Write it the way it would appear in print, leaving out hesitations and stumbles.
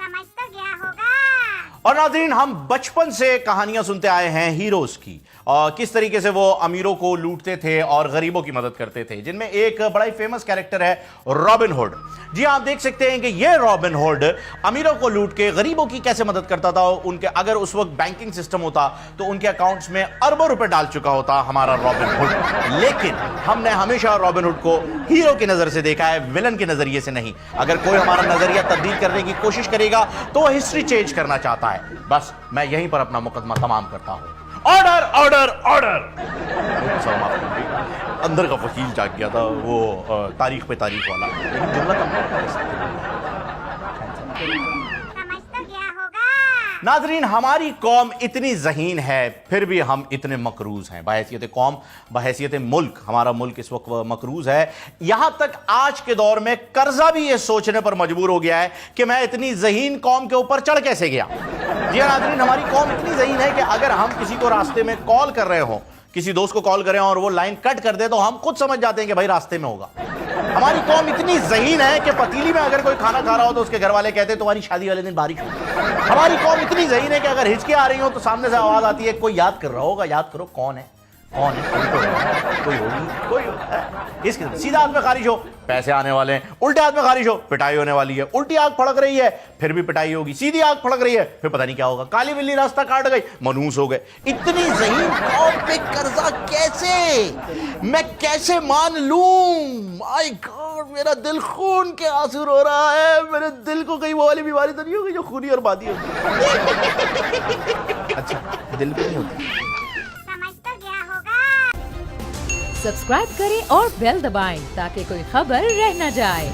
समझ तो गया होगा। और नाज़रीन, हम बचपन से कहानियां सुनते आए हैं हीरोज की, और किस तरीके से वो अमीरों को लूटते थे और गरीबों की मदद करते थे, जिनमें एक बड़ा ही फेमस कैरेक्टर है रॉबिन हुड। जी आप देख सकते हैं कि ये रॉबिन हुड अमीरों को लूट के गरीबों की कैसे मदद करता था। उनके अगर उस वक्त बैंकिंग सिस्टम होता तो उनके अकाउंट्स में अरबों रुपए डाल चुका होता हमारा रॉबिन हुड। लेकिन हमने हमेशा रॉबिन हुड को हीरो की नजर से देखा है, विलन के नजरिए से नहीं। अगर कोई हमारा नजरिया तब्दील करने की कोशिश करेगा तो वह हिस्ट्री चेंज करना चाहता है। बस मैं यहीं पर अपना मुकदमा तमाम करता हूं। Order order order. अंदर का वकील जाग गया था, वो तारीख पे तारीख वाला, लेकिन जुमला समझ तो गया होगा। नाजरीन, हमारी कौम इतनी ज़हीन है फिर भी हम इतने मकरूज हैं। बहैसियत कौम, बहैसियत मुल्क, हमारा मुल्क इस वक्त मकरूज है। यहां तक आज के दौर में कर्जा भी ये सोचने पर मजबूर हो गया है कि मैं इतनी ज़हीन कौम के ऊपर चढ़ कैसे गया। जी नाजरीन, हमारी कौम इतनी ज़हीन है कि अगर हम किसी को रास्ते में कॉल कर रहे हो, किसी दोस्त को कॉल करें और वो लाइन कट कर दे तो हम खुद समझ जाते हैं कि भाई रास्ते में होगा। हमारी कौम इतनी ज़हीन है कि पतीली में अगर कोई खाना खा रहा हो तो उसके घर वाले कहते हैं तुम्हारी शादी वाले दिन बारिश होगी। हमारी कौम इतनी ज़हीन है कि अगर हिचके आ रही हो तो सामने से आवाज आती है कोई याद कर रहा होगा, याद करो कौन है, कौन है, कोई होगी, कोई होगा। इसके सीधा हाथ में खारिश हो, पैसे आने वाले हैं। उल्टे हाथ में खारिश हो, पिटाई होने वाली है। उल्टी आग फड़क रही है, फिर भी पिटाई होगी। सीधी आग फड़क रही है, फिर पता नहीं क्या होगा। काली बिल्ली रास्ता काट गई, मनहूस हो गए। इतनी ज़हीन कौम पे कर्जा कैसे, मैं कैसे मान लूं? माय गॉड, मेरा दिल खून के आंसू रो रहा है। मेरे दिल को कहीं वो वाली बीमारी तो नहीं होगी जो खूनी और बादी होती? अच्छा, दिल पे नहीं होती। सब्सक्राइब करें और बेल दबाएं ताकि कोई खबर रह न जाए।